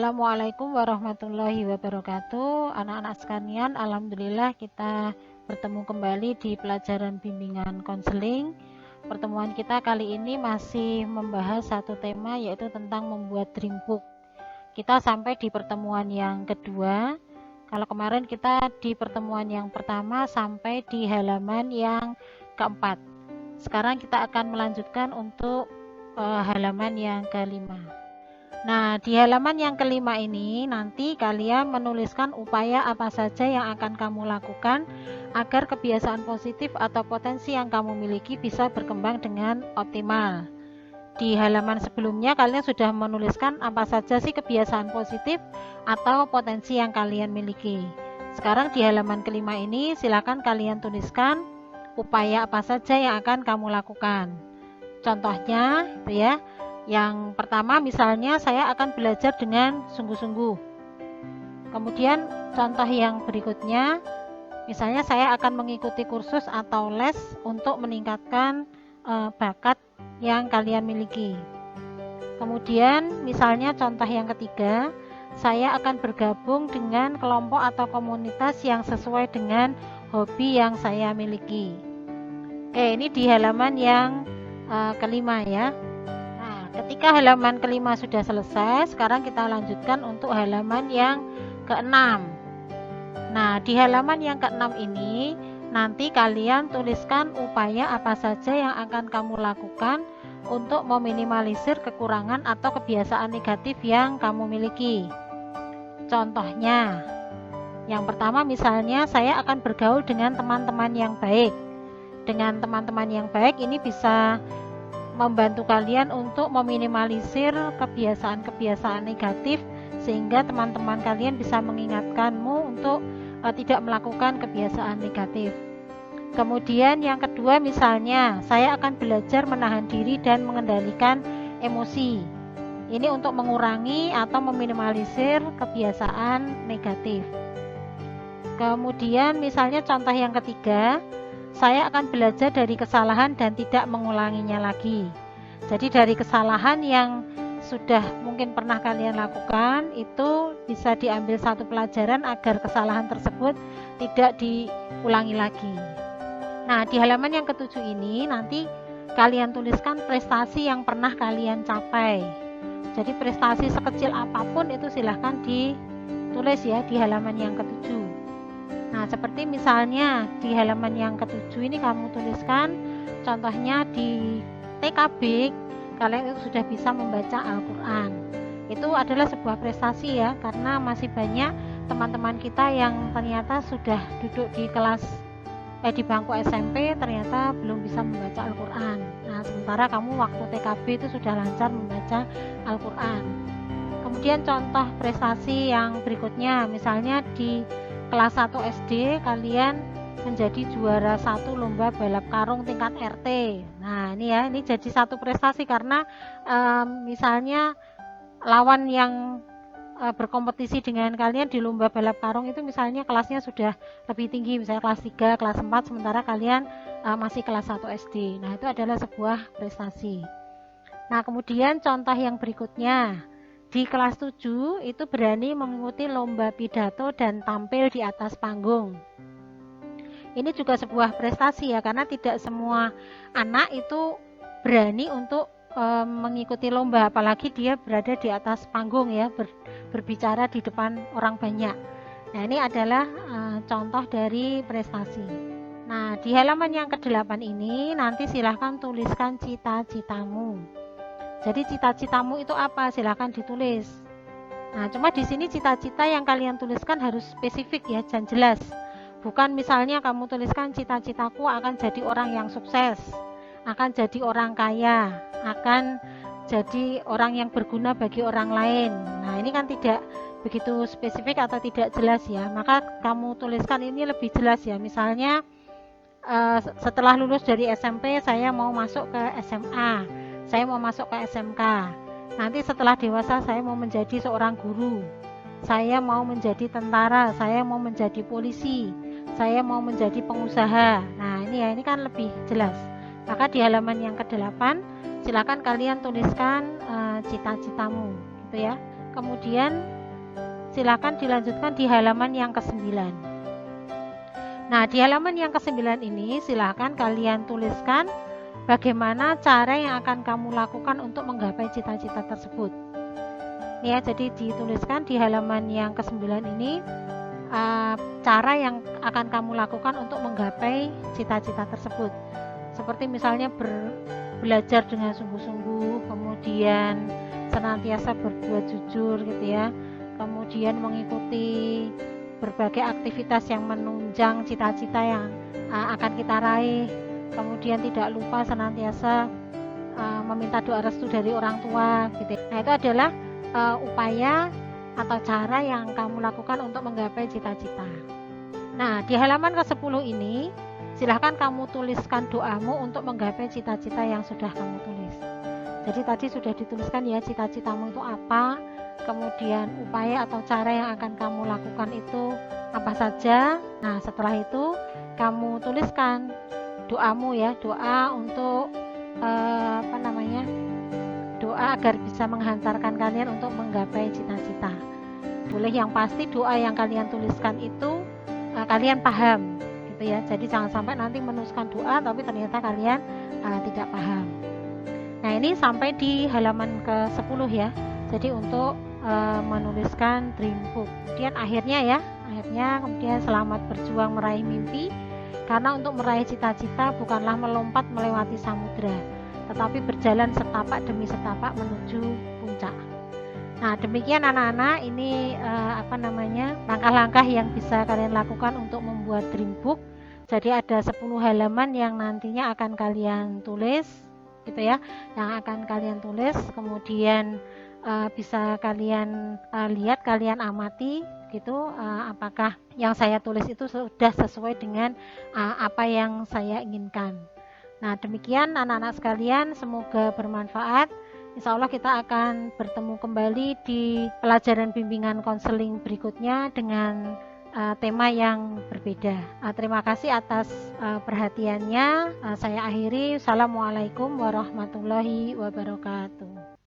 Assalamualaikum warahmatullahi wabarakatuh. Anak-anak sekalian, alhamdulillah kita bertemu kembali di pelajaran bimbingan konseling. Pertemuan kita kali ini masih membahas satu tema, yaitu tentang membuat dream book. Kita sampai di pertemuan yang kedua. Kalau kemarin kita di pertemuan yang pertama sampai di halaman yang keempat. Sekarang kita akan melanjutkan untuk halaman yang kelima. Nah, di halaman yang kelima ini nanti kalian menuliskan upaya apa saja yang akan kamu lakukan agar kebiasaan positif atau potensi yang kamu miliki bisa berkembang dengan optimal. Di halaman sebelumnya kalian sudah menuliskan apa saja sih kebiasaan positif atau potensi yang kalian miliki. Sekarang di halaman kelima ini silakan kalian tuliskan upaya apa saja yang akan kamu lakukan. Contohnya, ya. Yang pertama misalnya saya akan belajar dengan sungguh-sungguh. Kemudian contoh yang berikutnya, misalnya saya akan mengikuti kursus atau les untuk meningkatkan bakat yang kalian miliki. Kemudian misalnya contoh yang ketiga, saya akan bergabung dengan kelompok atau komunitas yang sesuai dengan hobi yang saya miliki. Oke, ini di halaman yang kelima ya. Ketika halaman kelima sudah selesai, sekarang kita lanjutkan untuk halaman yang keenam. Nah, di halaman yang keenam ini nanti kalian tuliskan upaya apa saja yang akan kamu lakukan untuk meminimalisir kekurangan atau kebiasaan negatif yang kamu miliki. Contohnya, yang pertama misalnya saya akan bergaul dengan teman-teman yang baik. Dengan teman-teman yang baik ini bisa membantu kalian untuk meminimalisir kebiasaan-kebiasaan negatif sehingga teman-teman kalian bisa mengingatkanmu untuk tidak melakukan kebiasaan negatif. Kemudian yang kedua misalnya saya akan belajar menahan diri dan mengendalikan emosi. Ini untuk mengurangi atau meminimalisir kebiasaan negatif. Kemudian misalnya contoh yang ketiga, saya akan belajar dari kesalahan dan tidak mengulanginya lagi. Jadi dari kesalahan yang sudah mungkin pernah kalian lakukan, itu bisa diambil satu pelajaran agar kesalahan tersebut tidak diulangi lagi. Nah, di halaman yang ketujuh ini nanti kalian tuliskan prestasi yang pernah kalian capai. Jadi prestasi sekecil apapun itu silahkan ditulis ya di halaman yang ketujuh. Nah, seperti misalnya di halaman yang ketujuh ini kamu tuliskan contohnya di TKB kalian itu sudah bisa membaca Al-Quran. Itu adalah sebuah prestasi ya, karena masih banyak teman-teman kita yang ternyata sudah duduk di di bangku SMP ternyata belum bisa membaca Al-Quran. Nah, sementara kamu waktu TKB itu sudah lancar membaca Al-Quran. Kemudian contoh prestasi yang berikutnya, misalnya di kelas 1 SD kalian menjadi juara 1 lomba balap karung tingkat RT. Nah, ini ya, ini jadi satu prestasi karena misalnya lawan yang berkompetisi dengan kalian di lomba balap karung itu misalnya kelasnya sudah lebih tinggi, misalnya kelas 3, kelas 4, sementara kalian masih kelas 1 SD. Nah, itu adalah sebuah prestasi. Nah, kemudian contoh yang berikutnya, di kelas 7 itu berani mengikuti lomba pidato dan tampil di atas panggung. Ini juga sebuah prestasi ya, karena tidak semua anak itu berani untuk mengikuti lomba, apalagi dia berada di atas panggung ya, berbicara di depan orang banyak. Nah, ini adalah contoh dari prestasi. Nah, di halaman yang ke-8 ini nanti silahkan tuliskan cita-citamu. Jadi cita-citamu itu apa? Silahkan ditulis. Nah, cuma di sini cita-cita yang kalian tuliskan harus spesifik ya, dan jelas. Bukan misalnya kamu tuliskan cita-citaku akan jadi orang yang sukses, akan jadi orang kaya, akan jadi orang yang berguna bagi orang lain. Nah, ini kan tidak begitu spesifik atau tidak jelas ya. Maka kamu tuliskan ini lebih jelas ya. Misalnya setelah lulus dari SMP saya mau masuk ke SMA, saya mau masuk ke SMK. Nanti setelah dewasa saya mau menjadi seorang guru, saya mau menjadi tentara, saya mau menjadi polisi, saya mau menjadi pengusaha. Nah, ini ya, ini kan lebih jelas. Maka di halaman yang ke-8 silakan kalian tuliskan cita-citamu gitu ya. kemudian silakan dilanjutkan di halaman yang ke-9. Nah, di halaman yang ke-9 ini silakan kalian tuliskan bagaimana cara yang akan kamu lakukan untuk menggapai cita-cita tersebut. Ya, jadi dituliskan di halaman yang ke-9 ini cara yang akan kamu lakukan untuk menggapai cita-cita tersebut. Seperti misalnya belajar dengan sungguh-sungguh, kemudian senantiasa berbuat jujur gitu ya, kemudian mengikuti berbagai aktivitas yang menunjang cita-cita yang akan kita raih, kemudian tidak lupa senantiasa meminta doa restu dari orang tua gitu. Nah, itu adalah upaya atau cara yang kamu lakukan untuk menggapai cita-cita. Nah, di halaman ke-10 ini silahkan kamu tuliskan doamu untuk menggapai cita-cita yang sudah kamu tulis. Jadi tadi sudah dituliskan ya cita-citamu itu apa, kemudian upaya atau cara yang akan kamu lakukan itu apa saja. Nah, setelah itu kamu tuliskan doamu ya, doa untuk doa agar bisa menghantarkan kalian untuk menggapai cita-cita. Boleh yang pasti doa yang kalian tuliskan itu kalian paham gitu ya. Jadi jangan sampai nanti menuliskan doa tapi ternyata kalian tidak paham. Nah, ini sampai di halaman ke-10 ya. Jadi untuk menuliskan dream book. Kemudian akhirnya kemudian selamat berjuang meraih mimpi, karena untuk meraih cita-cita bukanlah melompat melewati samudera, tetapi berjalan setapak demi setapak menuju puncak. Nah, demikian anak-anak, ini langkah-langkah yang bisa kalian lakukan untuk membuat dream book. Jadi ada 10 halaman yang nantinya akan kalian tulis gitu ya, yang akan kalian tulis, kemudian bisa kalian lihat, kalian amati gitu, apakah yang saya tulis itu sudah sesuai dengan apa yang saya inginkan. Nah, demikian anak-anak sekalian, semoga bermanfaat. Insya Allah kita akan bertemu kembali di pelajaran bimbingan konseling berikutnya dengan tema yang berbeda. Terima kasih atas perhatiannya. Saya akhiri. Assalamualaikum warahmatullahi wabarakatuh.